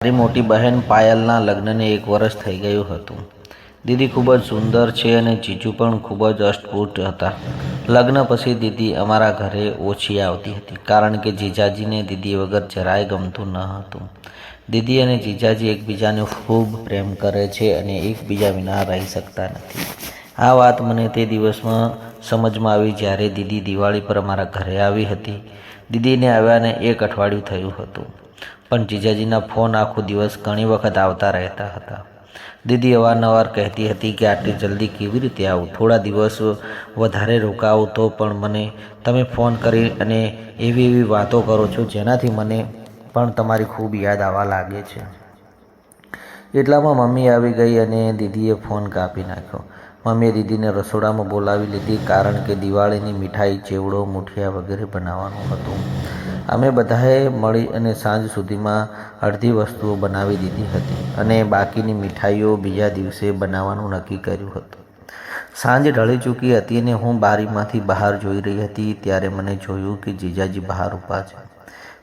મારી મોટી બહેન પાયલના લગ્નને 1 વર્ષ થઈ ગયું હતું. દીદી ખૂબ જ સુંદર છે અને જીજુ પણ ખૂબ જ અષ્ટપુષ્ટ હતા. લગ્ન પછી દીદી અમારા ઘરે ઓછી આવતી હતી કારણ કે જીજાજીને દીદી વગર જરાય ગમતું ન હતું. દીદી અને જીજાજી એકબીજાને ખૂબ પ્રેમ કરે છે અને એકબીજા વિના રહી શકતા નથી. આ વાત મને તે દિવસમાં સમજમાં આવી જ્યારે દીદી દિવાળી પર અમારા ઘરે આવી હતી. દીદીને આવ્યાને 1 અઠવાડિયું થયું હતું, પણ જીજાજીના ફોન આખો દિવસ ઘણી વખત આવતા રહેતા હતા. દીદી અવારનવાર કહેતી હતી કે આટલી જલ્દી કેવી રીતે આવું, થોડા દિવસ વધારે રોકાવું તો પણ મને તમે ફોન કરી અને એવી વાતો કરો છો જેનાથી મને પણ તમારી ખૂબ યાદ આવવા લાગે છે. એટલામાં મમ્મી આવી ગઈ અને દીદીએ ફોન કાપી નાખ્યો. મમ્મીએ દીદીને રસોડામાં બોલાવી લીધી કારણ કે દિવાળીની મીઠાઈ, ચેવડો, મુઠિયા વગેરે બનાવવાનું હતું. અમે બધાએ મળી અને સાંજ સુધીમાં અડધી વસ્તુઓ બનાવી દીધી હતી અને બાકીની મીઠાઈઓ બીજા દિવસે બનાવવાનું નક્કી કર્યું હતું. સાંજ ઢળી ચૂકી હતી અને હું બારીમાંથી બહાર જોઈ રહી હતી ત્યારે મને જોયું કે જીજાજી બહાર ઊભા છે.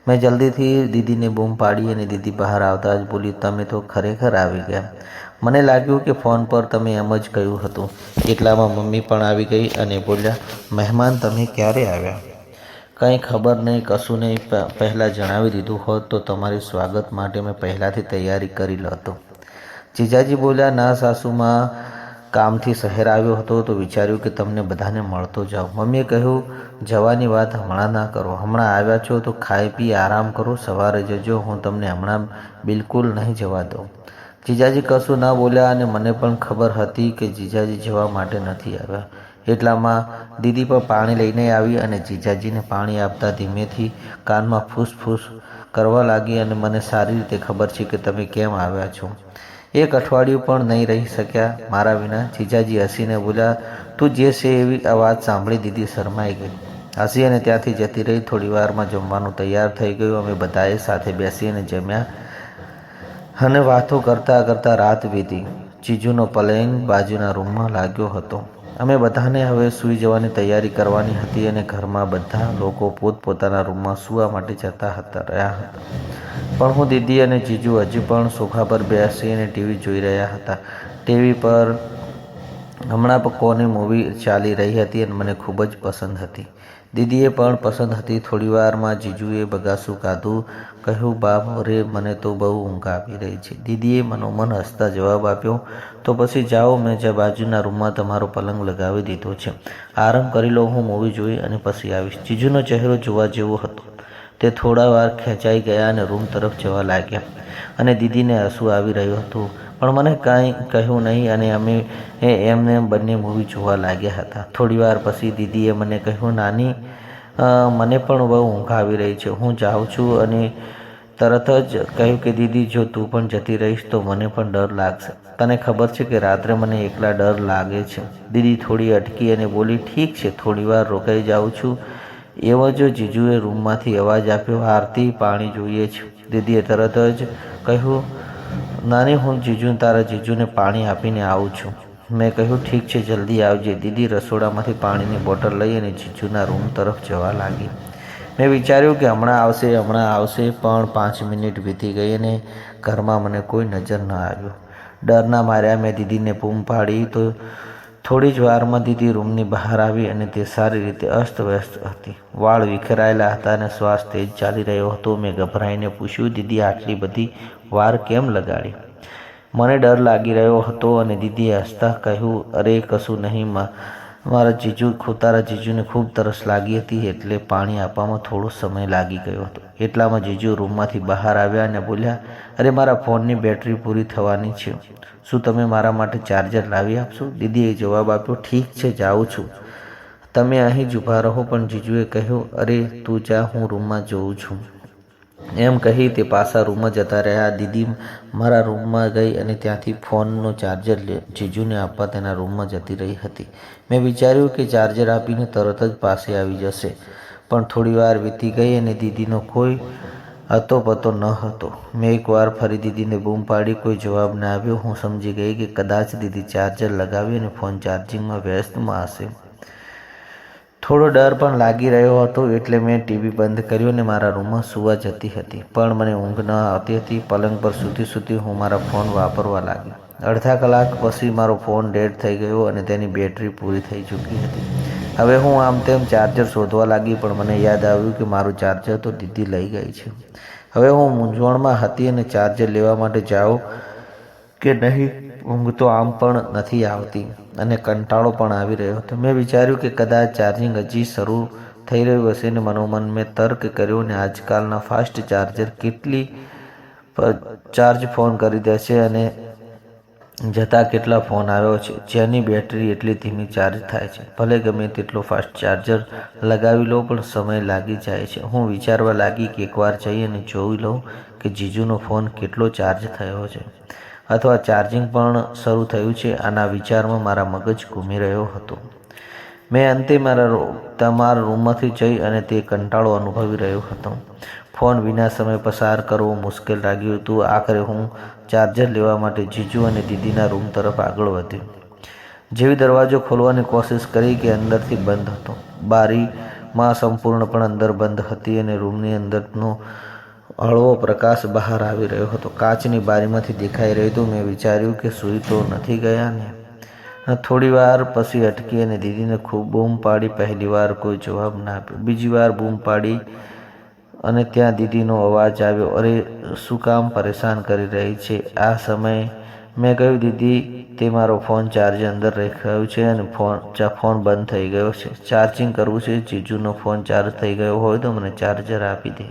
મેં જલ્દીથી દીદીને બૂમ પાડી અને દીદી બહાર આવતા જ બોલી, તમે તો ખરેખર આવી ગયા. મને લાગ્યું કે ફોન પર તમે એમ જ કહ્યું હતું. એટલામાં મમ્મી પણ આવી ગઈ અને બોલ્યા, મહેમાન તમે ક્યારે આવ્યા? કંઈ ખબર નહીં, કશું નહીં. પહેલાં જણાવી દીધું હોત તો તમારી સ્વાગત માટે મેં પહેલાંથી તૈયારી કરી લેતો. જીજાજી બોલ્યા, ના સાસુમાં, કામથી શહેર આવ્યો હતો તો વિચાર્યું કે તમને બધાને મળતો જાઉં. મમ્મીએ કહ્યું, જવાની વાત હમણાં ના કરો. હમણાં આવ્યા છો તો ખાઈ પી આરામ કરો, સવારે જજો. હું તમને હમણાં બિલકુલ નહીં જવા દઉં. જીજાજી કશું ના બોલ્યા અને મને પણ ખબર હતી કે જીજાજી જવા માટે નથી આવ્યા. એટલામાં દીદી પણ પાણી લઈને આવી અને જીજાજીને પાણી આપતા ધીમેથી કાનમાં ફૂસફૂસ કરવા લાગી અને મને સારી રીતે ખબર છે કે તમે કેમ આવ્યા છો. 1 અઠવાડિયું પણ નહીં રહી શક્યા મારા વિના. જીજાજી હસીને બોલ્યા, તું જે છે એવી. આ વાત સાંભળી દીદી શરમાઈ ગઈ, હસી અને ત્યાંથી જતી રહી. થોડી વારમાં જમવાનું તૈયાર થઈ ગયું. અમે બધાએ સાથે બેસી અને જમ્યા અને વાતો કરતાં કરતાં રાત વીતી. જીજુનો પલંગ બાજુના રૂમમાં લાગ્યો હતો. અમે બધાને હવે સૂઈ જવાની તૈયારી કરવાની હતી અને ઘરમાં બધા લોકો પોતપોતાના રૂમમાં સૂવા માટે જતા રહ્યા હતા. પણ હું, દીદી અને જીજુ હજી પણ સોફા પર બેસીને ટીવી જોઈ રહ્યા હતા. ટીવી પર હમણાં કોની મૂવી ચાલી રહી હતી અને મને ખૂબ જ પસંદ હતી. દીદીએ પણ પસંદ હતી. થોડી વારમાં જીજુએ બગાસું કાઢું. કહ્યું, બાપ રે, મને તો બહુ ઊંઘ આવી રહી છે. દીદીએ મનોમન હસતા જવાબ આપ્યો, તો પછી જાઓ, મેં બાજુના રૂમમાં તમારો પલંગ લગાવી દીધો છે. આરામ કરી લો, હું મૂવી જોઈ અને પછી આવીશ. જીજુનો ચહેરો જોવા જેવો હતો. તે થોડા વાર ખેંચાઈ ગયા અને રૂમ તરફ જવા લાગ્યા અને દીદીને હસવું આવી રહ્યું હતું, પણ મને કાંઈ કહ્યું નહીં અને અમે એમને બંને મૂવી જોવા લાગ્યા હતા. થોડી વાર પછી દીદીએ મને કહ્યું, નાની, મને પણ બહુ ઊંઘ આવી રહી છે, હું જાઉં છું. અને તરત જ કહ્યું કે દીદી, જો તું પણ જતી રહીશ તો મને પણ ડર લાગશે. તને ખબર છે કે રાત્રે મને એકલા ડર લાગે છે. દીદી થોડી અટકી અને બોલી, ઠીક છે, થોડી વાર રોકાઈ જાઉં છું. એવો જ જીજુએ રૂમમાંથી અવાજ આપ્યો, આરતી, પાણી જોઈએ છે. દીદીએ તરત જ કહ્યું, નાની, હું તારા જીજુને પાણી આપીને આવું છું. મેં કહ્યું, ઠીક છે, જલ્દી આવજે. દીદી રસોડામાંથી પાણીની બોટલ લઈ અને જીજુના રૂમ તરફ જવા લાગી. મેં વિચાર્યું કે હમણાં આવશે, પણ 5 મિનિટ વીતી ગઈ અને ઘરમાં મને કોઈ નજર ન આવ્યો. ડરના માર્યા મેં દીદીને બૂમ પાડી તો થોડી જ વારમાં દીદી રૂમની બહાર આવી અને તે સારી રીતે અસ્તવ્યસ્ત હતી. વાળ વિખેરાયેલા હતા અને શ્વાસ તેજ ચાલી રહ્યો હતો. મેં ગભરાઈને પૂછ્યું, દીદી, આટલી બધી વાર કેમ લગાડી? મને ડર લાગી રહ્યો હતો અને દીદીએ હસતા કહ્યું, અરે કશું નહીં, તારા જીજુને ખૂબ તરસ લાગી હતી એટલે પાણી આપવામાં થોડો સમય લાગી ગયો હતો. એટલામાં જીજુ રૂમમાંથી બહાર આવ્યા અને બોલ્યા, અરે, મારા ફોનની બેટરી પૂરી થવાની છે, શું તમે મારા માટે ચાર્જર લાવી આપશો? દીદીએ જવાબ આપ્યો, ઠીક છે, જાઉં છું, તમે અહીં જ ઊભા રહો. પણ જીજુએ કહ્યું, અરે તું જા, હું રૂમમાં જોઉં છું. એમ કહી તે પાછા રૂમમાં જતા રહ્યા. દીદી મારા રૂમમાં ગઈ અને ત્યાંથી ફોનનો ચાર્જર જીજુને આપવા તેના રૂમમાં જતી રહી હતી. મેં વિચાર્યું કે ચાર્જર આપીને તરત જ પાસે આવી જશે, પણ થોડી વાર વીતી ગઈ અને દીદીનો કોઈ અતોપતો ન હતો. મેં એકવાર ફરી દીદીને બૂમ પાડી, કોઈ જવાબ ના આવ્યો. હું સમજી ગઈ કે કદાચ દીદી ચાર્જર લગાવી અને ફોન ચાર્જિંગમાં વ્યસ્તમાં હશે. થોડો ડર પણ લાગી રહ્યો હતો એટલે મેં ટીવી બંધ કર્યું અને મારા રૂમમાં સૂવા જતી હતી. પણ મને ઊંઘ ન આવતી હતી. પલંગ પર સૂતી હું મારા ફોન વાપરવા લાગી. અડધા કલાક પછી મારો ફોન ડેડ થઈ ગયો અને તેની બેટરી પૂરી થઈ ચૂકી હતી. હવે હું આમ તેમ ચાર્જર શોધવા લાગી પણ મને યાદ આવ્યું કે મારું ચાર્જર તો દીદી લઈ ગઈ છે. હવે હું મૂંઝવણમાં હતી અને ચાર્જર લેવા માટે જાઉં કે નહીં. ઊંઘ તો આમ પણ નથી આવતી અને કંટાળો પણ આવી રહ્યો હતો. મેં વિચાર્યું કે કદાચ ચાર્જિંગ હજી શરૂ થઈ રહ્યું હશે ને મનોમન મેં તર્ક કર્યો ને આજકાલના ફાસ્ટ ચાર્જર કેટલી ચાર્જ ફોન કરી દે છે અને જતાં કેટલા ફોન આવ્યો છે જેની બેટરી એટલી ધીમી ચાર્જ થાય છે. ભલે ગમે તેટલો ફાસ્ટ ચાર્જર લગાવી લો પણ સમય લાગી જાય છે. હું વિચારવા લાગી કે એકવાર જઈ અને જોઈ લઉં કે જીજુનો ફોન કેટલો ચાર્જ થયો છે અથવા ચાર્જિંગ પણ શરૂ થયું છે. આના વિચારમાં મારા મગજ ઘૂમી રહ્યો હતો. મેં અંતે તમારા રૂમમાંથી જઈ અને તે કંટાળો અનુભવી રહ્યો હતો. ફોન વિના સમય પસાર કરવો મુશ્કેલ લાગ્યું હતું. આખરે હું ચાર્જર લેવા માટે જીજુ અને દીદીના રૂમ તરફ આગળ વધ્યો. જેવી દરવાજો ખોલવાની કોશિશ કરી કે અંદરથી બંધ હતો. બારીમાં સંપૂર્ણપણે અંદર બંધ હતી અને રૂમની અંદરનો હળવો પ્રકાશ બહાર આવી રહ્યો હતો. કાચની બારીમાંથી દેખાઈ રહ્યું હતું. મેં વિચાર્યું કે સૂઈ તો નથી ગયા ને. થોડી વાર પછી અટકી અને દીદીને ખૂબ બૂમ પાડી. પહેલી વાર કોઈ જવાબ ના આપ્યો. બીજી વાર બૂમ પાડી અને ત્યાં દીદીનો અવાજ આવ્યો, અરે શું કામ પરેશાન કરી રહી છે આ સમયે? મેં કહ્યું, દીદી તે મારો ફોન ચાર્જ અંદર રાખ્યો છે અને ફોન બંધ થઈ ગયો છે. ચાર્જિંગ કરવું છે. જીજુનો ફોન ચાર્જ થઈ ગયો હોય તો મને ચાર્જર આપી દે.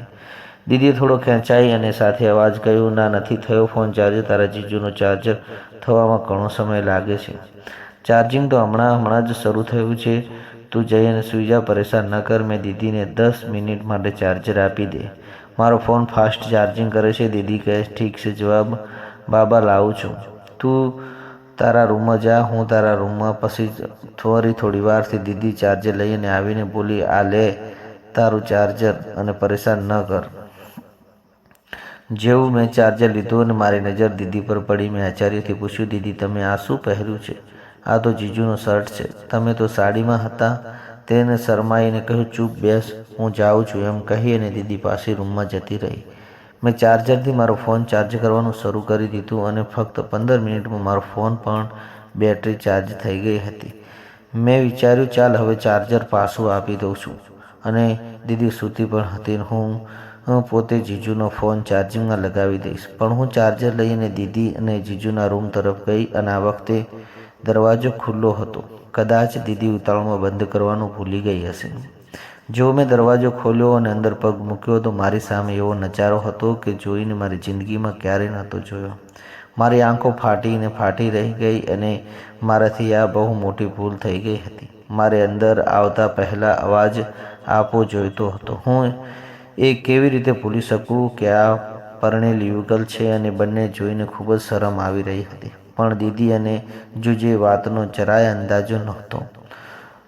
દીદીએ થોડો ખેંચાઈ અને સાથે અવાજ કહ્યું, ના નથી થયો ફોન ચાર્જ. તારા જીજુનો ચાર્જર થવામાં ઘણો સમય લાગે છે. ચાર્જિંગ તો હમણાં જ શરૂ થયું છે. તું જઈ અને સૂઈ જા, પરેશાન ન કર. મેં દીદીને 10 મિનિટ માટે ચાર્જર આપી દે. મારો ફોન ફાસ્ટ ચાર્જિંગ કરે છે. દીદી કહે, ઠીક છે જવાબ બાબા લાવું છું. તું તારા રૂમમાં જા, હું તારા રૂમમાં. પછી થોડી વારથી દીદી ચાર્જર લઈને આવીને બોલી, આ લે તારું ચાર્જર અને પરેશાન ન કર. જેવું મેં ચાર્જર લીધું અને મારી નજર દીદી પર પડી, મેં આશ્ચર્યથી પૂછ્યું, દીદી તમે આ શું પહેર્યું છે? આ તો જીજુનો શર્ટ છે. તમે તો સાડીમાં હતા. તેને શરમાઈને કહ્યું, ચૂપ બેસ, હું જાઉં છું એમ કહી અને દીદી પાસે રૂમમાં જતી રહી. મેં ચાર્જરથી મારો ફોન ચાર્જ કરવાનું શરૂ કરી દીધું અને ફક્ત 15 મિનિટમાં મારો ફોન પણ બેટરી ચાર્જ થઈ ગઈ હતી. મેં વિચાર્યું, ચાલ હવે ચાર્જર પાછું આપી દઉં છું. અને દીદી સૂતી પણ હતી. હું પોતે જીજુનો ફોન ચાર્જિંગમાં લગાવી દઈશ. પણ હું ચાર્જર લઈને દીદી અને જીજુના રૂમ તરફ ગઈ અને આ વખતે દરવાજો ખુલ્લો હતો. કદાચ દીદી ઉતાવળમાં બંધ કરવાનું ભૂલી ગઈ હશે. જો મેં દરવાજો ખોલ્યો અને અંદર પગ મૂક્યો તો મારી સામે એવો નજારો હતો કે જોઈને મારી જિંદગીમાં ક્યારેય નહોતો જોયો. મારી આંખો ફાટી રહી ગઈ અને મારાથી આ બહુ મોટી ભૂલ થઈ ગઈ હતી. મારે અંદર આવતા પહેલાં અવાજ આપવો જોઈતો હતો. હું એ કેવી રીતે ભૂલી શકું કે આ પરણેલ યુગલ છે અને બંને જોઈને ખૂબ જ શરમ આવી રહી હતી. પણ દીદી અને જુજે વાતનો જરાય અંદાજો નહોતો.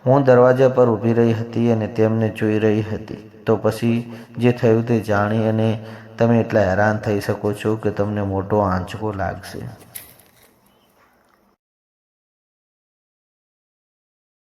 હું દરવાજા પર ઊભી રહી હતી અને તેમને જોઈ રહી હતી. તો પછી જે થયું તે જાણી અને તમે એટલા હેરાન થઈ શકો છો કે તમને મોટો આંચકો લાગશે.